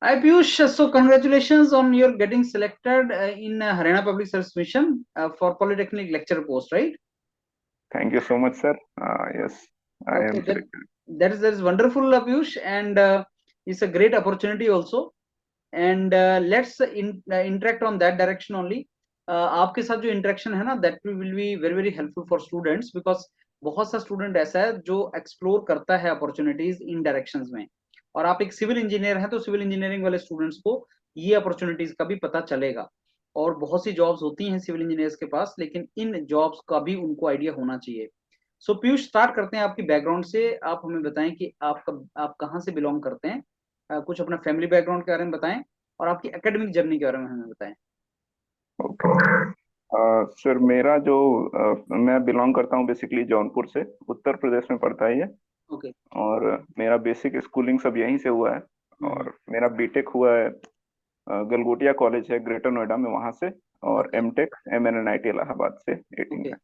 Hi Piyush, so congratulations on your getting selected in Haryana Public Service Mission for Polytechnic lecturer post, right? Thank you so much, sir. Yes, I Okay, am selected. that is wonderful, Piyush, and it's a great opportunity also. And let's interact on that direction only. आपके साथ जो interaction है ना, that will be very very helpful for students because बहुत सा student ऐसा है जो एक्सप्लोर करता है अपॉर्चुनिटीज इन डायरेक्शंस में, और आप एक सिविल इंजीनियर हैं तो सिविल इंजीनियरिंग वाले स्टूडेंट्स को ये अपॉर्चुनिटीज का भी पता चलेगा। और बहुत सी जॉब्स होती हैं सिविल इंजीनियर्स के पास, लेकिन इन जॉब्स का भी उनको आइडिया होना चाहिए। सो पीयूष, स्टार्ट करते हैं आपकी बैकग्राउंड से। आप हमें बताएं कि आप कहाँ से बिलोंग करते हैं, कुछ अपना फैमिली बैकग्राउंड के बारे में बताएं, और आपकी एकेडमिक जर्नी के बारे में हमें बताएं। ओके। सर, मेरा जो मैं बिलोंग करता हूँ बेसिकली जौनपुर से, उत्तर प्रदेश में पड़ता है ये। ओके। और मेरा बेसिक स्कूलिंग सब यहीं से हुआ है। हम्म। और मेरा बीटेक हुआ है गलगोटिया कॉलेज है ग्रेटर नोएडा में, वहाँ से। और ओके। एमटेक MNNIT इलाहाबाद से 18 ओके। में।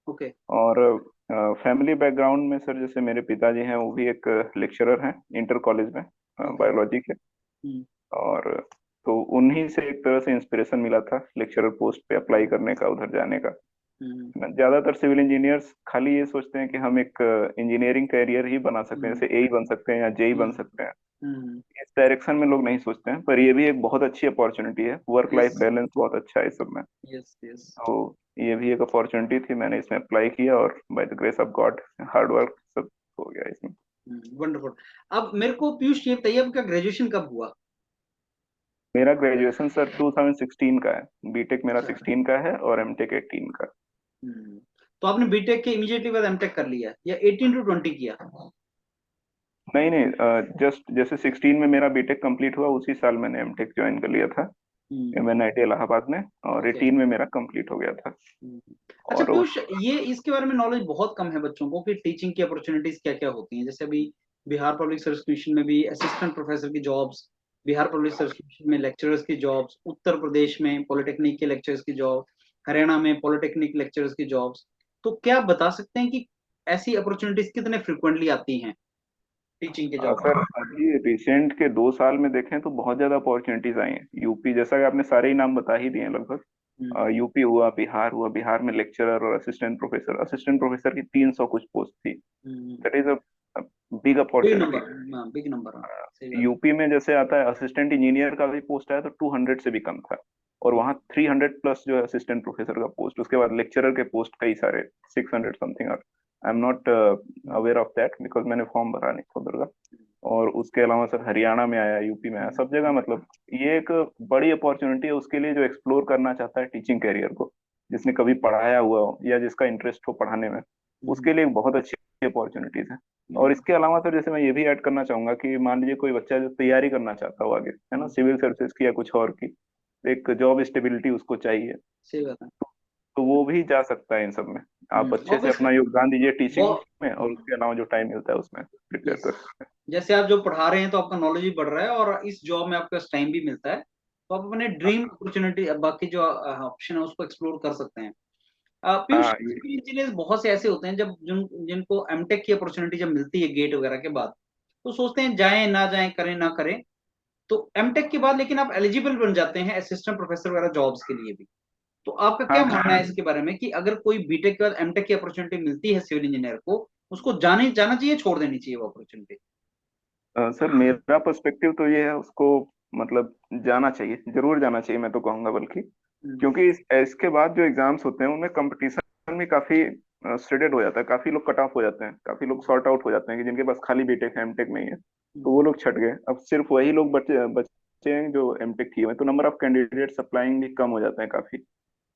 ओके। और फैमिली बैकग्राउंड में सर, जैसे मेरे पिताजी हैं वो भी एक लेक्चरर हैं इंटर कॉलेज में, ओके। बायोलॉजी के। हम्म। और तो उन्हीं से एक तरह से इंस्पिरेशन मिला था लेक्चरर पोस्ट पे अप्लाई करने का, उधर जाने का। हम्म। ज्यादातर सिविल इंजीनियर्स खाली ये सोचते हैं कि हम एक इंजीनियरिंग कैरियर ही बना सकते हैं, हम्म। जैसे एई बन सकते हैं या जेई बन हम्म। सकते हैं। हम्म। इस डायरेक्शन में लोग नहीं सोचते हैं, पर ये भी एक बहुत अच्छी अपॉर्चुनिटी है। Work yes. लाइफ बैलेंस बहुत अच्छा है इस सब में। यस। यस। तो ये भी एक अपॉर्चुनिटी थी, मैंने इसमें अप्लाई किया और by the grace of God hard work सब हो गया इसमें। वंडरफुल। अब मेरे को पीयूष ये बताइए, आपका ग्रेजुएशन कब हुआ? मेरा ग्रेजुएशन सर 2016 का है, बीटेक मेरा अच्छा। 16 का है और एमटेक 18 का। हम्म। तो आपने बीटेक के इमीडिएटली बाद एमटेक कर लिया या 18 to 20 किया? नहीं नहीं, जस्ट जैसे 16 में मेरा बीटेक कंप्लीट हुआ, उसी साल मैंने एमटेक ज्वाइन कर लिया था हम्म। MNIT इलाहाबाद में। और ओके। 18 में मेरा कंप्लीट हो गया था। अच्छा और पीयूष, ये इसके बारे में नॉलेज बहुत कम है बच्चों को कि टीचिंग की अपॉर्चुनिटीज क्या क्या होती हैं। जैसे अभी बिहार पब्लिक सर्विस कमीशन में भी असिस्टेंट प्रोफेसर की jobs, Bihar public service commission में लेक्चरर्स की जॉब्स, उत्तर प्रदेश में पॉलिटेक्निक के लेक्चरर्स की जॉब, हरियाणा में पॉलिटेक्निक लेक्चरर्स की जॉब्स। तो क्या आप बता सकते हैं कि ऐसी अपॉर्चुनिटीज कितने फ्रिक्वेंटली आती हैं टीचिंग के जॉब सर, में? अभी रिसेंट के 2 साल में देखें तो बहुत ज्यादा अपॉर्चुनिटीज आई हैं। यूपी, जैसा कि आपने सारे ही नाम बता ही दिए हैं लगभग। हम्म। यूपी हुआ, बिहार हुआ। बिहार में लेक्चरर और असिस्टेंट प्रोफेसर की 300 कुछ पोस्ट थी। Hmm. That is a big big opportunity. Number. हाँ, बिग नंबर, हाँ। सही बात। यूपी में जैसे आता है असिस्टेंट इंजीनियर का भी पोस्ट आया तो 200 से भी कम था। और वहाँ 300 प्लस जो है असिस्टेंट प्रोफेसर का पोस्ट, उसके बाद लेक्चरर के पोस्ट कई सारे, 600 समथिंग। और I am not aware of that because मैंने फॉर्म भरा नहीं था उधर का। और उसके अलावा सर हरियाणा में आया, यूपी में आया, सब जगह मतलब ये एक बड़ी अपॉर्चुनिटी है उसके लिए जो एक्सप्लोर करना चाहता है टीचिंग कैरियर को, जिसने कभी पढ़ाया हुआ हो या जिसका इंटरेस्ट हो पढ़ाने में। उसके लिए एक बहुत अच्छी अपॉर्चुनिटीज है। और इसके अलावा सर, जैसे मैं ये भी ऐड करना चाहूंगा कि मान लीजिए कोई बच्चा जो तैयारी करना चाहता हो आगे, है ना, सिविल सर्विसेज की या कुछ और की, एक जॉब स्टेबिलिटी उसको चाहिए, सही बात है। तो वो भी जा सकता है इन सब में। आप अच्छे से ऑब्वियसली। अपना योगदान दीजिए टीचिंग बहुत। में, और उसके अलावा जो टाइम मिलता है उसमें प्रिपेयर यस। कर सकते जैसे आप जो पढ़ा रहे हैं तो आपका नॉलेज भी बढ़ रहा है और इस जॉब में आपके पास टाइम भी मिलता है, तो आप अपने ड्रीम हैं। अपॉर्चुनिटी, बाकी जो ऑप्शन है उसको एक्सप्लोर कर सकते हैं। पीयूष, हाँ, सिविल इंजीनियर्स बहुत से ऐसे होते हैं जब जिनको एमटेक की अपॉर्चुनिटी जब मिलती है गेट वगैरह के बाद, तो सोचते हैं जाएं ना जाएं, करें ना करें। तो एमटेक के बाद लेकिन आप एलिजिबल बन जाते हैं असिस्टेंट प्रोफेसर वगैरह जॉब्स के लिए भी। तो आपका क्या हाँ, मानना है इसके बारे में कि अगर कोई बीटेक के बाद एमटेक की अपॉर्चुनिटी मिलती है सिविल इंजीनियर को, उसको जाने जाना चाहिए, छोड़ देनी चाहिए वो अपॉर्चुनिटी? सर, मेरा पर्सपेक्टिव तो ये है, उसको मतलब जाना चाहिए, जरूर जाना चाहिए मैं तो कहूंगा, बल्कि क्योंकि इसके बाद जो एग्जाम्स होते हैं उनमें कंपटीशन भी काफी श्रेडेड हो जाता है। काफी लोग कट ऑफ हो जाते हैं, काफी लोग सॉर्ट आउट हो जाते हैं कि जिनके पास खाली बीटेक है, एमटेक नहीं है, तो वो लोग छट गए। अब सिर्फ वही लोग बचे बचे हैं जो एमटेक किए हुए हैं, तो नंबर ऑफ कैंडिडेट्स अप्लाइंग भी कम हो जाता है काफी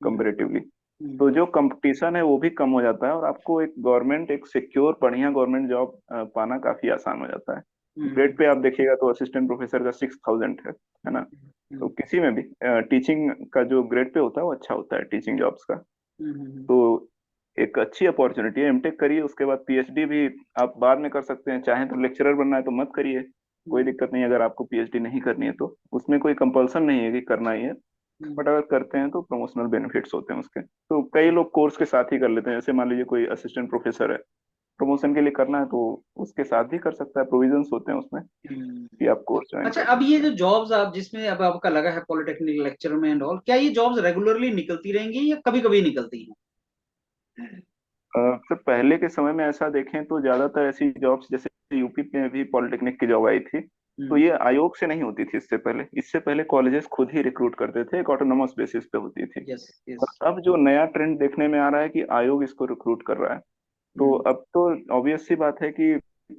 कंपेरेटिवली। तो जो कंपटीशन है वो भी कम हो जाता है, और आपको एक गवर्नमेंट, एक सिक्योर बढ़िया गवर्नमेंट जॉब पाना काफी आसान हो जाता है। ग्रेड पे आप देखिएगा तो असिस्टेंट प्रोफेसर का 6000 है ना। तो किसी में भी टीचिंग का जो ग्रेड पे होता है वो अच्छा होता है टीचिंग जॉब्स का। तो एक अच्छी अपॉर्चुनिटी है, एमटेक करिए, उसके बाद पीएचडी भी आप बाद में कर सकते हैं। चाहे तो लेक्चरर बनना है तो मत करिए, कोई दिक्कत नहीं। अगर आपको पीएचडी नहीं करनी है तो उसमें कोई कंपल्सन नहीं है कि करना ही है। बट अगर करते हैं तो प्रमोशनल बेनिफिट्स होते हैं उसके, तो कई लोग कोर्स के साथ ही कर लेते हैं। जैसे मान लीजिए कोई असिस्टेंट प्रोफेसर है, प्रमोशन के लिए करना है तो उसके साथ भी कर सकता है, प्रोविजंस होते हैं उसमें हम्म। कि आप कोर्स ज्वाइन अच्छा, कर अब ये सकते जो हैं। जॉब्स आप जिसमें अब आपका लगा है पॉलिटेक्निक लेक्चर में एंड ऑल, क्या ये जॉब्स रेगुलरली निकलती रहेंगी या कभी कभी निकलती हैं? सर पहले के समय में ऐसा देखें तो ज्यादातर ऐसी जॉब्स, जैसे यूपी में भी पॉलिटेक्निक की जॉब आई थी, तो हम्म। ये आयोग से नहीं होती थी। इससे पहले कॉलेजेस खुद ही रिक्रूट करते थे, एक ऑटोनोमस बेसिस पे होती थी। Yes yes. और अब जो नया ट्रेंड देखने में आ रहा है कि आयोग इसको रिक्रूट कर रहा है, तो हम्म। अब तो ऑब्वियस सी बात है कि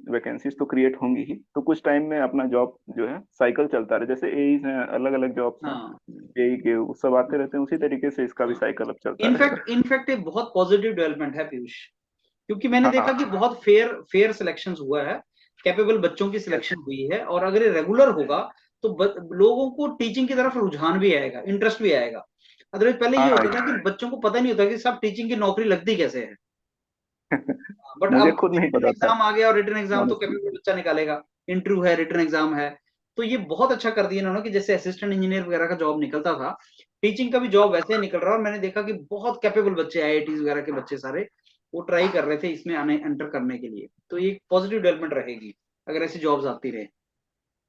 वैकेंसीज तो क्रिएट होंगी ही, तो कुछ टाइम में अपना जॉब जो है साइकिल चलता रहे, जैसे एईज हैं, अलग अलग जॉब्स हैं, हाँ। एई के वो सब आते रहते हैं, उसी तरीके से इसका भी साइकिल अब चलता रहेगा। इनफैक्ट एक बहुत पॉजिटिव डेवलपमेंट है पीयूष, क्योंकि मैंने हाँ देखा कि बहुत फेयर फेयर सिलेक्शन हुआ है, कैपेबल बच्चों की yes, सिलेक्शन हुई है, और अगर ये रेगुलर होगा तो लोगों को टीचिंग की तरफ रुझान भी आएगा, इंटरेस्ट भी आएगा। अदरवाइज पहले ये हाँ होता था कि बच्चों को पता नहीं होता कि सब टीचिंग की नौकरी लगती कैसे है। बट मुझे अब खुद नहीं रिटन पता था एग्जाम आ गया, और रिटन एग्जाम तो ऑनेस्टली। कैपेबल बच्चा निकालेगा। इंटरव्यू है, रिटन एग्जाम है, तो ये बहुत अच्छा कर दिया इन्होंने कि जैसे असिस्टेंट इंजीनियर वगैरह का जॉब निकलता था, टीचिंग का भी जॉब वैसे ही निकल रहा है। और मैंने देखा कि बहुत कैपेबल बच्चे, आईआईटी वगैरह के बच्चे सारे वो ट्राई कर रहे थे इसमें आने एंटर करने के लिए। तो ये पॉजिटिव डेवलपमेंट रहेगी अगर ऐसी जॉब्स आती रहे।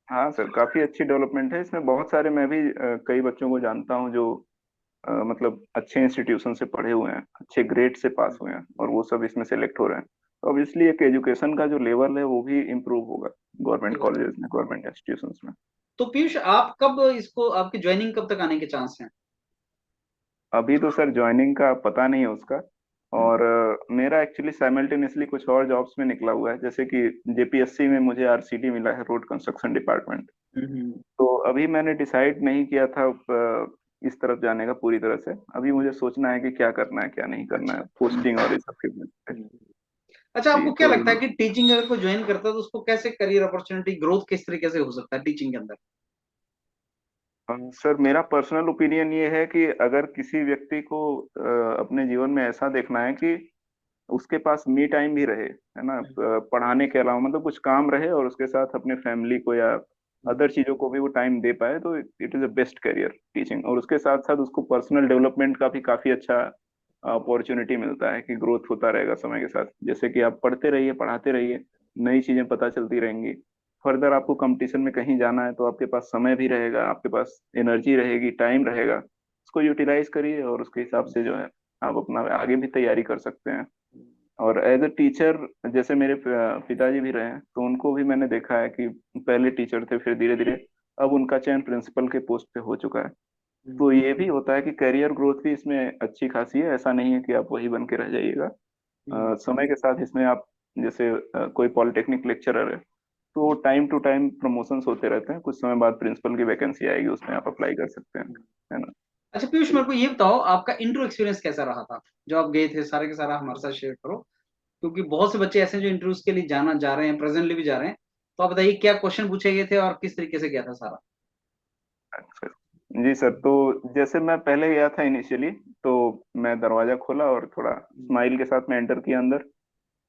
हाँ सर, काफी अच्छी डेवलपमेंट है इसमें। बहुत सारे मैं भी कई बच्चों को जानता हूँ जो मतलब अच्छे इंस्टीट्यूशन से पढ़े हुए हैं, अच्छे ग्रेड से पास हुए हैं, और वो सब इसमें सेलेक्ट हो रहे हैं। तो ऑब्वियसली एक एजुकेशन का जो लेवल है वो भी इम्प्रूव होगा गवर्नमेंट सही बात है। कॉलेजेस में, गवर्नमेंट इंस्टीट्यूशंस में। तो पीयूष, आप कब इसको, आपकी ज्वाइनिंग कब तक आने के चांस हैं? अभी तो सर ज्वाइनिंग का पता नहीं है उसका। और मेरा एक्चुअली साइमल्टेनियसली कुछ और जॉब्स में निकला हुआ है, जैसे कि जेपीएससी में मुझे आरसीडी मिला है, रोड कंस्ट्रक्शन डिपार्टमेंट। हम्म। तो अभी मैंने डिसाइड नहीं किया था इस तरफ जाने का पूरी तरह से। अभी मुझे सोचना है कि क्या करना है क्या नहीं करना अच्छा। है, पोस्टिंग और इस सब के बीच पे। हम्म। अच्छा, जी आपको क्या तो लगता है कि टीचिंग अगर कोई ज्वाइन करता है तो उसको कैसे करियर अपॉर्चुनिटी ग्रोथ किस तरीके से हो सकता है टीचिंग के अंदर? सर मेरा पर्सनल ओपिनियन ये है कि अगर किसी व्यक्ति को अपने जीवन में ऐसा देखना है कि उसके पास मी टाइम भी रहे, है ना, पढ़ाने के अलावा मतलब कुछ काम रहे, और उसके साथ अपने फैमिली को या अदर चीजों को भी वो टाइम दे पाए, तो it is a best career teaching. और उसके साथ साथ उसको पर्सनल डेवलपमेंट का भी काफी अच्छा अपॉर्चुनिटी मिलता है कि ग्रोथ होता रहेगा समय के साथ। जैसे कि आप पढ़ते रहिए, पढ़ाते रहिए, नई चीजें पता चलती रहेंगी। फर्दर आपको कंपटीशन में कहीं जाना है तो आपके पास समय भी रहेगा, आपके पास एनर्जी रहेगी, टाइम रहेगा, उसको यूटिलाइज करिए, और उसके हिसाब से जो है आप अपना आगे भी तैयारी कर सकते हैं। और एज अ टीचर, जैसे मेरे पिताजी भी रहे हैं, तो उनको भी मैंने देखा है कि पहले टीचर थे, फिर धीरे धीरे अब उनका चयन प्रिंसिपल के पोस्ट पे हो चुका है। तो ये भी होता है कि करियर ग्रोथ भी इसमें अच्छी खासी है, ऐसा नहीं है कि आप वही बन के रह जाइएगा। समय के साथ इसमें आप, जैसे कोई पॉलिटेक्निक लेक्चरर है, तो टाइम टू टाइम प्रमोशंस होते रहते हैं, कुछ समय बाद प्रिंसिपल की वैकेंसी आएगी, उसमें आप अप्लाई कर सकते हैं, है ना। अच्छा पीयूष, मेरे को ये बताओ आपका इंटरव्यू एक्सपीरियंस कैसा रहा था, जो आप गए थे सारे के सारा हमारे साथ शेयर करो। क्योंकि बहुत से बच्चे ऐसे हैं जो इंटरव्यूज के लिए जाना जा रहे हैं, प्रेजेंटली भी जा रहे हैं। तो आप बताइए क्या क्वेश्चन पूछे गए थे और किस तरीके से गया था सारा? अच्छा जी सर, तो जैसे मैं पहले गया था इनिशियली, तो मैं दरवाजा खोला और थोड़ा स्माइल के साथ मैं एंटर किया अंदर।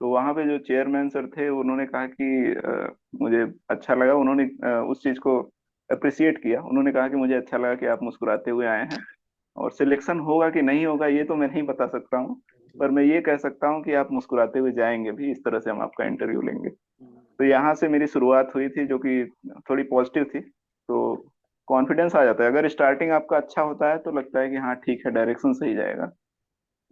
तो वहाँ पे जो चेयरमैन सर थे, उन्होंने कहा कि मुझे अच्छा लगा, उन्होंने उस चीज़ को अप्रिसिएट किया। उन्होंने कहा कि मुझे अच्छा लगा कि आप मुस्कुराते हुए आए हैं, और सिलेक्शन होगा कि नहीं होगा ये तो मैं नहीं बता सकता हूँ, पर मैं ये कह सकता हूँ कि आप मुस्कुराते हुए जाएंगे भी, इस तरह से हम आपका इंटरव्यू लेंगे। तो यहाँ से मेरी शुरुआत हुई थी, जो कि थोड़ी पॉजिटिव थी। तो कॉन्फिडेंस आ जाता है, अगर स्टार्टिंग आपका अच्छा होता है तो लगता है कि हाँ ठीक है, डायरेक्शन सही जाएगा।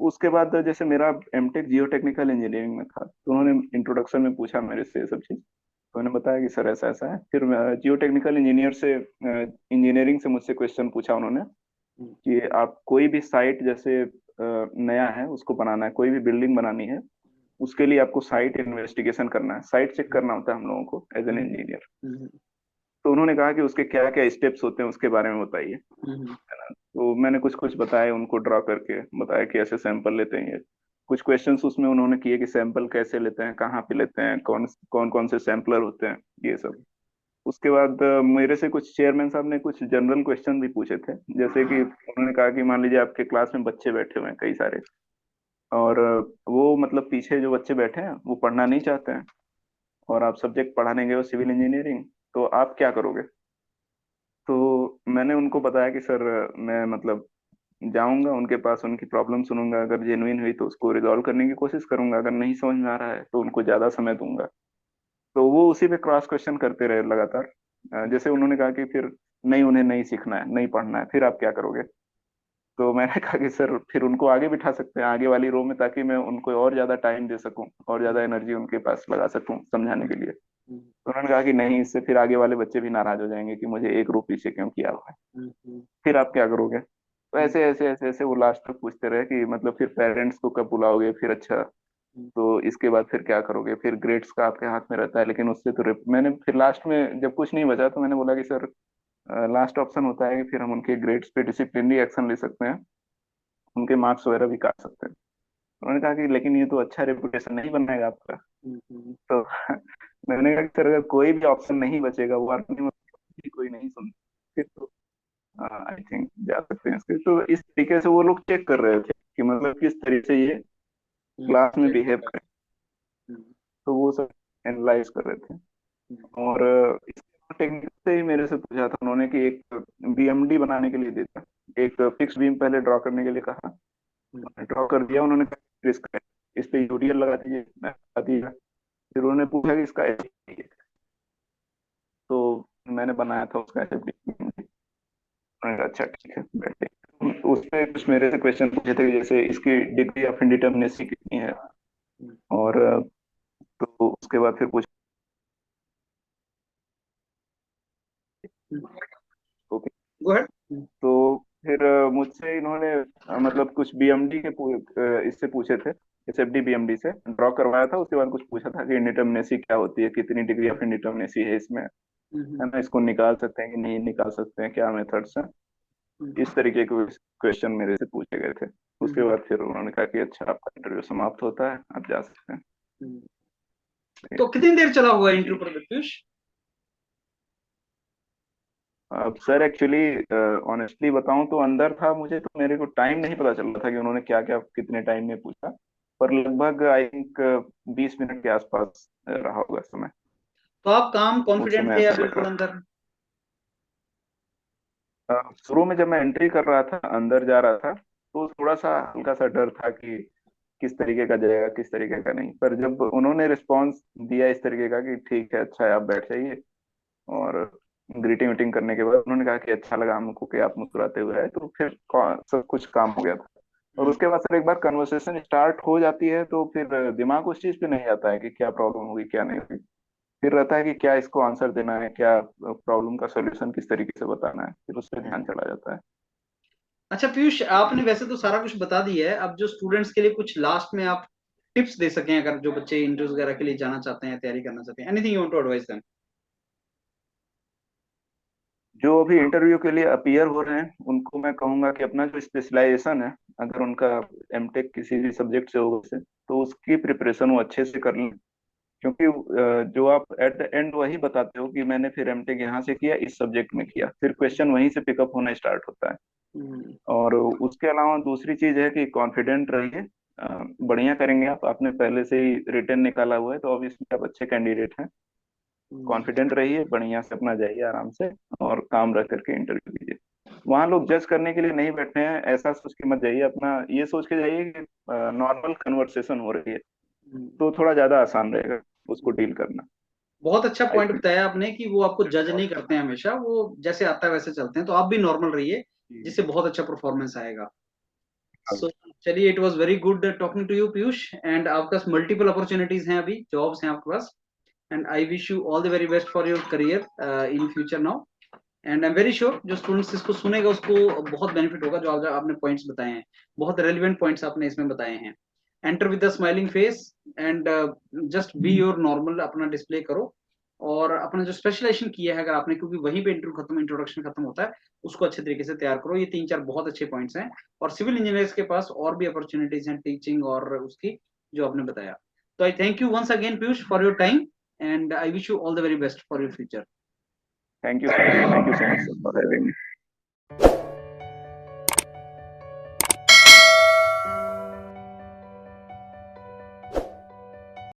उसके बाद जैसे मेरा एमटेक जियो टेक्निकल इंजीनियरिंग में था, तो उन्होंने इंट्रोडक्शन में पूछा मेरे से ये सब चीज़। तो मैंने बताया कि सर ऐसा ऐसा है। फिर जियो टेक्निकल इंजीनियर से इंजीनियरिंग से मुझसे क्वेश्चन पूछा उन्होंने कि आप कोई भी साइट, जैसे नया है उसको बनाना है, कोई भी बिल्डिंग बनानी है, उसके लिए आपको साइट इन्वेस्टिगेशन करना है, साइट चेक करना होता है हम लोगों को एज एन इंजीनियर। तो उन्होंने कहा कि उसके क्या क्या स्टेप्स होते हैं उसके बारे में बताइए। तो मैंने कुछ कुछ बताया उनको, ड्रॉ करके बताया कि ऐसे सैंपल लेते हैं ये। कुछ क्वेश्चंस उसमें उन्होंने किए कि सैंपल कैसे लेते हैं, कहाँ पे लेते हैं, कौन कौन कौन से सैंपलर होते हैं, ये सब। उसके बाद मेरे से कुछ चेयरमैन साहब ने कुछ जनरल क्वेश्चन भी पूछे थे, जैसे कि उन्होंने कहा कि मान लीजिए आपके क्लास में बच्चे बैठे हुए हैं कई सारे, और वो मतलब पीछे जो बच्चे बैठे हैं वो पढ़ना नहीं चाहते हैं, और आप सब्जेक्ट पढ़ाने गए हो सिविल इंजीनियरिंग, तो आप क्या करोगे। तो मैंने उनको बताया कि सर मैं मतलब जाऊंगा उनके पास, उनकी प्रॉब्लम सुनूंगा, अगर जेन्युइन हुई तो उसको रिजॉल्व करने की कोशिश करूंगा, अगर नहीं समझ में आ रहा है तो उनको ज्यादा समय दूंगा। तो वो उसी पे क्रॉस क्वेश्चन करते रहे लगातार। जैसे उन्होंने कहा कि फिर नहीं, उन्हें नहीं सीखना है, नहीं पढ़ना है, फिर आप क्या करोगे? तो मैंने कहा कि सर फिर उनको आगे बिठा सकते हैं, आगे वाली रो में, ताकि मैं उनको और ज्यादा टाइम दे सकूं और ज्यादा एनर्जी उनके पास लगा सकूं समझाने के लिए। तो उन्होंने कहा कि नहीं, इससे फिर आगे वाले बच्चे भी नाराज हो जाएंगे कि मुझे एक रो पीछे क्यों किया हुआ है, फिर आप क्या करोगे? तो ऐसे ऐसे ऐसे ऐसे वो लास्ट तक पूछते रहे कि मतलब फिर पेरेंट्स को कब बुलाओगे, फिर अच्छा तो इसके बाद फिर क्या करोगे, फिर ग्रेड्स का आपके हाथ में रहता है, लेकिन उससे तो मैंने फिर लास्ट में जब कुछ नहीं बचा तो मैंने बोला कि सर लास्ट ऑप्शन होता है कि फिर हम उनके ग्रेड्स पे डिसिप्लिनरी एक्शन ले सकते हैं, उनके मार्क्स वगैरह भी काट सकते हैं। उन्होंने कहा कि लेकिन ये तो अच्छा रेपुटेशन नहीं बनाएगा आपका। तो मैंने कहा कि सर अगर कोई भी ऑप्शन नहीं बचेगा, वार्निंग में कोई नहीं सुन, फिर तो आई थिंक जा सकते हैं इसके। तो इस तरीके से वो लोग चेक कर रहे थे कि मतलब किस तरीके से ये क्लास में बिहेव करें, तो वो सब एनालाइज कर रहे थे। और इसके टेक्निक से ही मेरे से पूछा था उन्होंने कि एक बीएमडी बनाने के लिए देता, एक फिक्स बीम पहले ड्रॉ करने के लिए कहा, ड्रॉ कर दिया उन्होंने, कहा इसका इस पे यूडीएल लगा दीजिए, मैं लगा दिया। फिर उन्होंने पूछा कि इसका एचडी है, तो मैंने बनाया था उसका एचडी। उन्होंने कहा अच्छा ठीक है बैठे। तो उस पे कुछ मेरे से क्वेश्चन पूछे थे, जैसे इसकी डिग्री ऑफ इंडिटर्मिनेसी कितनी है, और तो उसके बाद फिर पूछा ओके। Go ahead. तो फिर मुझसे इन्होंने मतलब कुछ बीएमडी के इससे पूछे थे, एसएफडी बीएमडी से ड्रॉ करवाया था। उसके बाद कुछ पूछा था कि इंडिटर्मिनेसी क्या होती है, कितनी डिग्री ऑफ इंडिटर्मिनेसी है इसमें, है ना, इसको निकाल सकते हैं कि नहीं निकाल सकते हैं, क्या मेथड्स हैं, इस तरीके के क्वेश्चन मेरे से पूछे गए थे। उसके बाद फिर उन्होंने कहा कि अच्छा आपका इंटरव्यू समाप्त होता है, आप जा सकते हैं। तो कितनी देर चला हुआ इंटरव्यू पर पीयूष? अब सर एक्चुअली ऑनेस्टली बताऊं तो अंदर था मुझे, तो मेरे को टाइम नहीं पता चल रहा था कि उन्होंने क्या क्या कितने टाइम में पूछा, पर लगभग आई थिंक 20 मिनट के आसपास रहा होगा समय। तो आप काम उस कॉन्फिडेंट समय थे या ऐसा लग बिल्कुल रहा अंदर? था। शुरू में जब मैं एंट्री कर रहा था, अंदर जा रहा था, तो थोड़ा सा हल्का सा डर था कि किस तरीके का जाएगा, किस तरीके का नहीं। पर जब उन्होंने रिस्पॉन्स दिया इस तरीके का कि ठीक है, अच्छा है, आप बैठ जाइए, और ग्रीटिंग वीटिंग करने के बाद उन्होंने कहा कि अच्छा लगा हमको कि आप मुस्कुराते हुए आए, तो फिर सब कुछ काम हो गया था। और उसके बाद सर एक बार कन्वर्सेशन स्टार्ट हो जाती है तो फिर दिमाग उस चीज पे नहीं आता है कि क्या प्रॉब्लम होगी क्या नहीं होगी, फिर रहता है कि क्या इसको आंसर देना है, क्या प्रॉब्लम का सॉल्यूशन किस तरीके से बताना है, फिर उस पर ध्यान चला जाता है। अच्छा पीयूष, आपने वैसे तो सारा कुछ बता दिया है, अब जो स्टूडेंट्स के लिए कुछ लास्ट में आप टिप्स दे सकें, अगर जो बच्चे इंटरव्यूज वगैरह के लिए जाना चाहते हैं, तैयारी करना चाहते हैं, anything you want to advice them? जो अभी इंटरव्यू के लिए अपीयर हो रहे हैं उनको मैं कहूंगा कि अपना जो स्पेशलाइजेशन है, अगर उनका एमटेक किसी भी सब्जेक्ट से होगा से, तो उसकी प्रिपरेशन वो अच्छे से कर लें। क्योंकि जो आप एट द एंड वही बताते हो कि मैंने फिर एमटेक यहाँ से किया, इस सब्जेक्ट में किया, फिर क्वेश्चन वहीं से पिकअप होना स्टार्ट होता है। और उसके अलावा दूसरी चीज है कि कॉन्फिडेंट रहिए। बढ़िया करेंगे आप, आपने पहले से ही रिटर्न निकाला हुआ है तो ऑब्वियसली आप अच्छे कैंडिडेट हैं। कॉन्फिडेंट रहिए, बढ़िया से अपना जाइए आराम से, और काम रख करके इंटरव्यू दीजिए। वहां लोग जज करने के लिए नहीं बैठे हैं, ऐसा सोच के मत जाइए, अपना ये सोच के जाइए कि नॉर्मल कन्वर्सेशन हो रही है, तो थोड़ा ज्यादा आसान रहेगा उसको डील करना, बहुत अच्छा आई पॉइंट थिंक। बताया आपने कि वो आपको जज नहीं करते हैं, हमेशा वो जैसे आता है वैसे चलते हैं, तो आप भी नॉर्मल रहिए, जिससे बहुत अच्छा परफॉर्मेंस आएगा। सो चलिए, it was very good talking to you Piyush, and आपके पास मल्टीपल अपॉर्चुनिटीज हैं, अभी जॉब्स हैं आपके पास, and I wish you all the very best for your career in future now. And I am very sure जो students इसको सुनेगा उसको बहुत बेनिफिट होगा, जो आपने पॉइंट्स बताए हैं, बहुत रेलिवेंट पॉइंट्स आपने इसमें बताए हैं। Enter with the smiling face and just be your normal, अपना डिस्प्ले करो, और अपना जो स्पेशलाइजेशन किया है अगर आपने, क्योंकि वहीं पे इंट्रोडक्शन खत्म होता है, उसको अच्छे तरीके से तैयार करो। ये 3-4 बहुत अच्छे पॉइंट्स हैं, और सिविल इंजीनियर्स के पास और भी अपॉर्चुनिटीज हैं टीचिंग और उसकी, जो आपने बताया। तो I thank you once again Piyush for your time, and I wish you all the very best for your future. Thank you sir, thank you so much sir for having me.